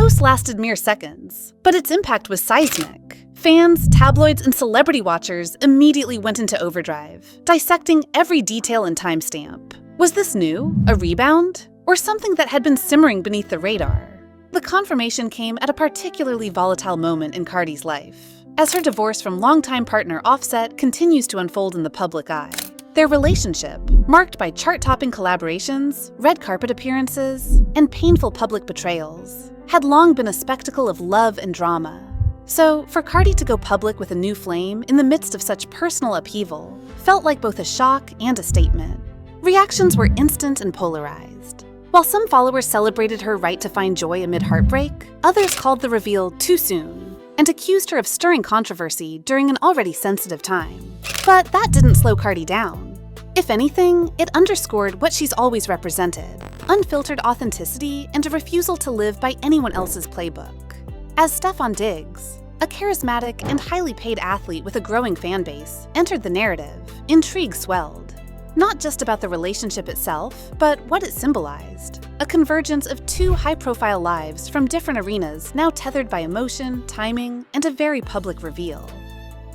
post lasted mere seconds, but its impact was seismic. Fans, tabloids, and celebrity watchers immediately went into overdrive, dissecting every detail and timestamp. Was this new, a rebound, or something that had been simmering beneath the radar? The confirmation came at a particularly volatile moment in Cardi's life, as her divorce from longtime partner Offset continues to unfold in the public eye. Their relationship, marked by chart-topping collaborations, red carpet appearances, and painful public betrayals, had long been a spectacle of love and drama. So, for Cardi to go public with a new flame in the midst of such personal upheaval felt like both a shock and a statement. Reactions were instant and polarized. While some followers celebrated her right to find joy amid heartbreak, others called the reveal too soon and accused her of stirring controversy during an already sensitive time. But that didn't slow Cardi down. If anything, it underscored what she's always represented: unfiltered authenticity and a refusal to live by anyone else's playbook. As Stefon Diggs, a charismatic and highly paid athlete with a growing fan base, entered the narrative, intrigue swelled. Not just about the relationship itself, but what it symbolized: a convergence of two high-profile lives from different arenas now tethered by emotion, timing, and a very public reveal.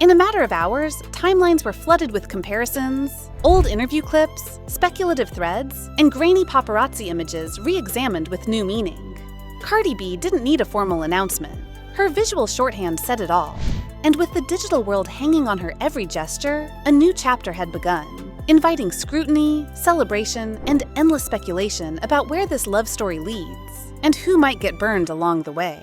In a matter of hours, timelines were flooded with comparisons, old interview clips, speculative threads, and grainy paparazzi images re-examined with new meaning. Cardi B didn't need a formal announcement. Her visual shorthand said it all. And with the digital world hanging on her every gesture, a new chapter had begun, inviting scrutiny, celebration, and endless speculation about where this love story leads, and who might get burned along the way.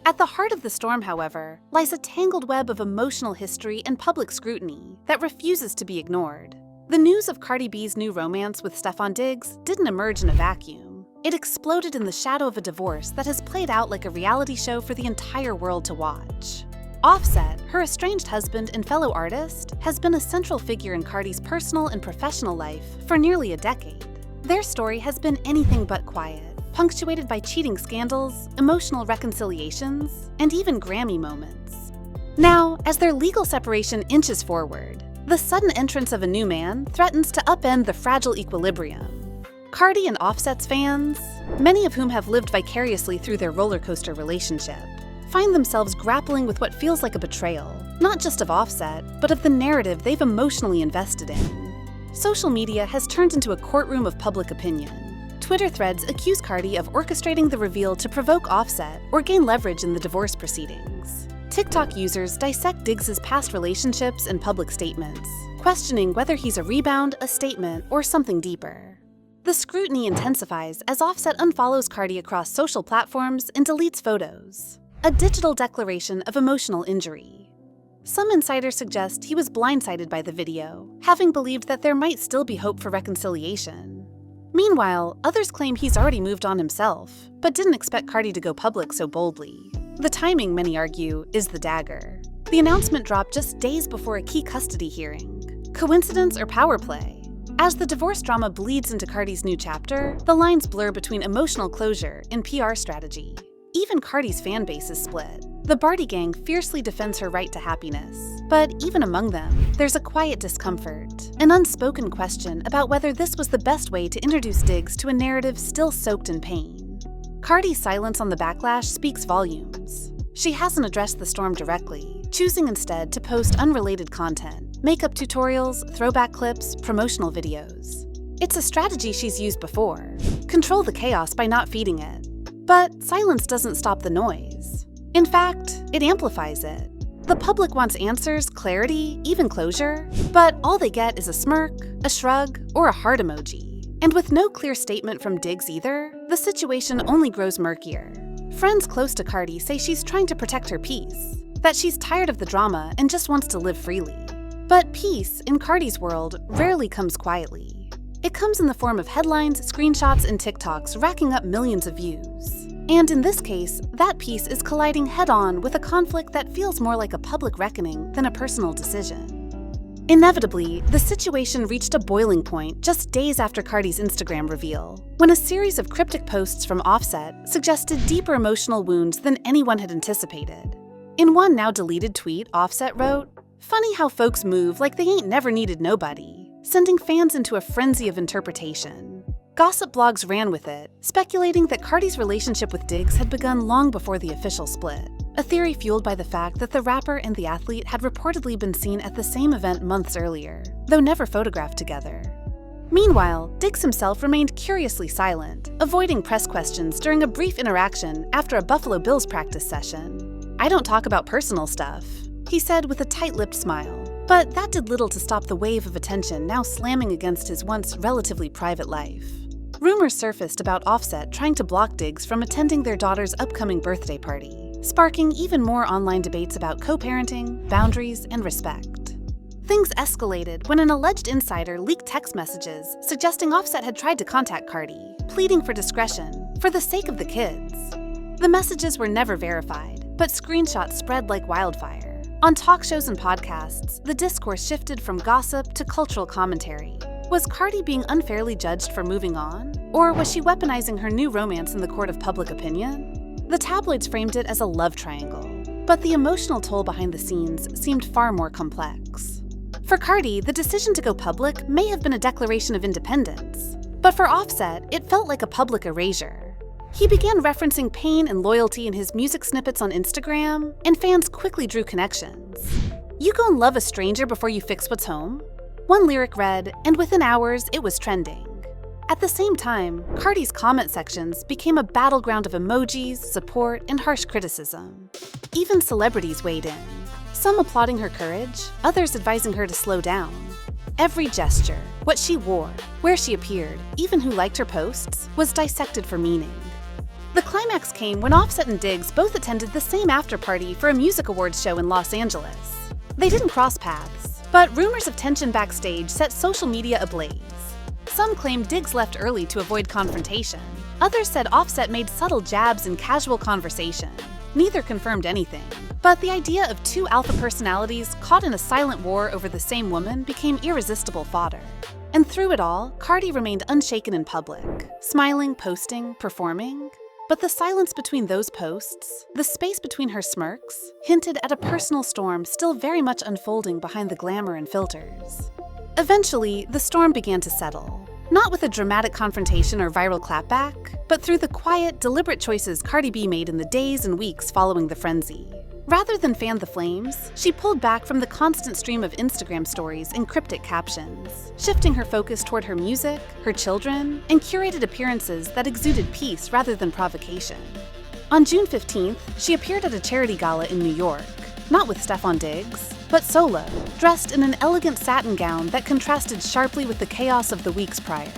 At the heart of the storm, however, lies a tangled web of emotional history and public scrutiny that refuses to be ignored. The news of Cardi B's new romance with Stefon Diggs didn't emerge in a vacuum. It exploded in the shadow of a divorce that has played out like a reality show for the entire world to watch. Offset, her estranged husband and fellow artist, has been a central figure in Cardi's personal and professional life for nearly a decade. Their story has been anything but quiet, punctuated by cheating scandals, emotional reconciliations, and even Grammy moments. Now, as their legal separation inches forward, the sudden entrance of a new man threatens to upend the fragile equilibrium. Cardi and Offset's fans, many of whom have lived vicariously through their roller coaster relationship, find themselves grappling with what feels like a betrayal, not just of Offset, but of the narrative they've emotionally invested in. Social media has turned into a courtroom of public opinion. Twitter threads accuse Cardi of orchestrating the reveal to provoke Offset or gain leverage in the divorce proceedings. TikTok users dissect Diggs' past relationships and public statements, questioning whether he's a rebound, a statement, or something deeper. The scrutiny intensifies as Offset unfollows Cardi across social platforms and deletes photos, a digital declaration of emotional injury. Some insiders suggest he was blindsided by the video, having believed that there might still be hope for reconciliation. Meanwhile, others claim he's already moved on himself, but didn't expect Cardi to go public so boldly. The timing, many argue, is the dagger. The announcement dropped just days before a key custody hearing. Coincidence or power play? As the divorce drama bleeds into Cardi's new chapter, the lines blur between emotional closure and PR strategy. Even Cardi's fan base is split. The Barty gang fiercely defends her right to happiness, but even among them, there's a quiet discomfort, an unspoken question about whether this was the best way to introduce Diggs to a narrative still soaked in pain. Cardi's silence on the backlash speaks volumes. She hasn't addressed the storm directly, choosing instead to post unrelated content, makeup tutorials, throwback clips, promotional videos. It's a strategy she's used before. Control the chaos by not feeding it. But silence doesn't stop the noise. In fact, it amplifies it. The public wants answers, clarity, even closure, but all they get is a smirk, a shrug, or a heart emoji. And with no clear statement from Diggs either, the situation only grows murkier. Friends close to Cardi say she's trying to protect her peace, that she's tired of the drama and just wants to live freely. But peace, in Cardi's world, rarely comes quietly. It comes in the form of headlines, screenshots, and TikToks racking up millions of views. And in this case, that peace is colliding head-on with a conflict that feels more like a public reckoning than a personal decision. Inevitably, the situation reached a boiling point just days after Cardi's Instagram reveal, when a series of cryptic posts from Offset suggested deeper emotional wounds than anyone had anticipated. In one now-deleted tweet, Offset wrote, "Funny how folks move like they ain't never needed nobody," sending fans into a frenzy of interpretation. Gossip blogs ran with it, speculating that Cardi's relationship with Diggs had begun long before the official split, a theory fueled by the fact that the rapper and the athlete had reportedly been seen at the same event months earlier, though never photographed together. Meanwhile, Diggs himself remained curiously silent, avoiding press questions during a brief interaction after a Buffalo Bills practice session. "I don't talk about personal stuff," he said with a tight-lipped smile. But that did little to stop the wave of attention now slamming against his once relatively private life. Rumors surfaced about Offset trying to block Diggs from attending their daughter's upcoming birthday party, sparking even more online debates about co-parenting, boundaries, and respect. Things escalated when an alleged insider leaked text messages suggesting Offset had tried to contact Cardi, pleading for discretion for the sake of the kids. The messages were never verified, but screenshots spread like wildfire. On talk shows and podcasts, the discourse shifted from gossip to cultural commentary. Was Cardi being unfairly judged for moving on? Or was she weaponizing her new romance in the court of public opinion? The tabloids framed it as a love triangle, but the emotional toll behind the scenes seemed far more complex. For Cardi, the decision to go public may have been a declaration of independence, but for Offset, it felt like a public erasure. He began referencing pain and loyalty in his music snippets on Instagram, and fans quickly drew connections. "You go and love a stranger before you fix what's home?" One lyric read, and within hours, it was trending. At the same time, Cardi's comment sections became a battleground of emojis, support, and harsh criticism. Even celebrities weighed in, some applauding her courage, others advising her to slow down. Every gesture, what she wore, where she appeared, even who liked her posts, was dissected for meaning. The climax came when Offset and Diggs both attended the same after-party for a music awards show in Los Angeles. They didn't cross paths, but rumors of tension backstage set social media ablaze. Some claimed Diggs left early to avoid confrontation. Others said Offset made subtle jabs in casual conversation. Neither confirmed anything, but the idea of two alpha personalities caught in a silent war over the same woman became irresistible fodder. And through it all, Cardi remained unshaken in public, smiling, posting, performing. But the silence between those posts, the space between her smirks, hinted at a personal storm still very much unfolding behind the glamour and filters. Eventually, the storm began to settle, not with a dramatic confrontation or viral clapback, but through the quiet, deliberate choices Cardi B made in the days and weeks following the frenzy. Rather than fan the flames, she pulled back from the constant stream of Instagram stories and cryptic captions, shifting her focus toward her music, her children, and curated appearances that exuded peace rather than provocation. On June 15th, she appeared at a charity gala in New York, not with Stefon Diggs, but solo, dressed in an elegant satin gown that contrasted sharply with the chaos of the weeks prior.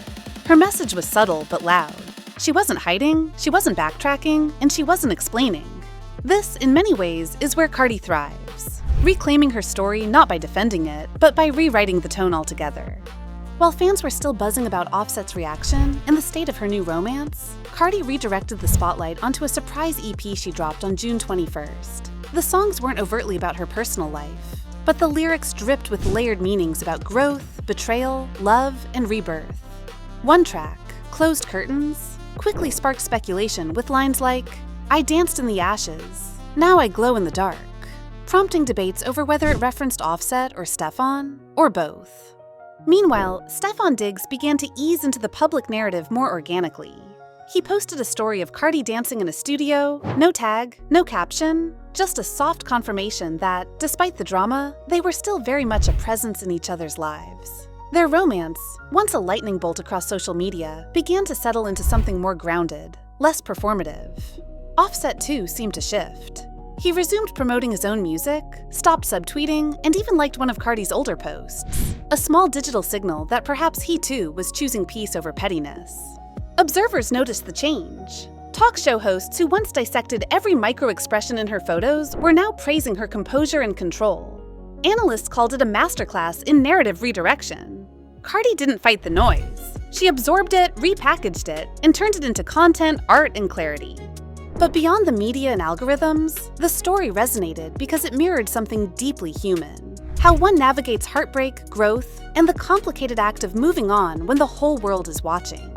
Her message was subtle but loud. She wasn't hiding, she wasn't backtracking, and she wasn't explaining. This, in many ways, is where Cardi thrives, reclaiming her story not by defending it, but by rewriting the tone altogether. While fans were still buzzing about Offset's reaction and the state of her new romance, Cardi redirected the spotlight onto a surprise EP she dropped on June 21st. The songs weren't overtly about her personal life, but the lyrics dripped with layered meanings about growth, betrayal, love, and rebirth. One track, Closed Curtains, quickly sparked speculation with lines like, "I danced in the ashes, now I glow in the dark," prompting debates over whether it referenced Offset or Stefon, or both. Meanwhile, Stefon Diggs began to ease into the public narrative more organically. He posted a story of Cardi dancing in a studio, no tag, no caption, just a soft confirmation that, despite the drama, they were still very much a presence in each other's lives. Their romance, once a lightning bolt across social media, began to settle into something more grounded, less performative. Offset, too, seemed to shift. He resumed promoting his own music, stopped subtweeting, and even liked one of Cardi's older posts, a small digital signal that perhaps he, too, was choosing peace over pettiness. Observers noticed the change. Talk show hosts who once dissected every micro-expression in her photos were now praising her composure and control. Analysts called it a masterclass in narrative redirection. Cardi didn't fight the noise. She absorbed it, repackaged it, and turned it into content, art, and clarity. But beyond the media and algorithms, the story resonated because it mirrored something deeply human. How one navigates heartbreak, growth, and the complicated act of moving on when the whole world is watching.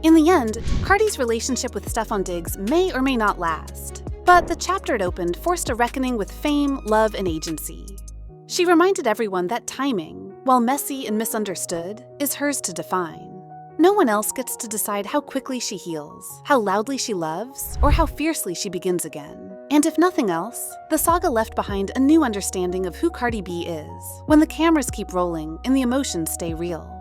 In the end, Cardi's relationship with Stefon Diggs may or may not last, but the chapter it opened forced a reckoning with fame, love, and agency. She reminded everyone that timing, while messy and misunderstood, is hers to define. No one else gets to decide how quickly she heals, how loudly she loves, or how fiercely she begins again. And if nothing else, the saga left behind a new understanding of who Cardi B is, when the cameras keep rolling and the emotions stay real.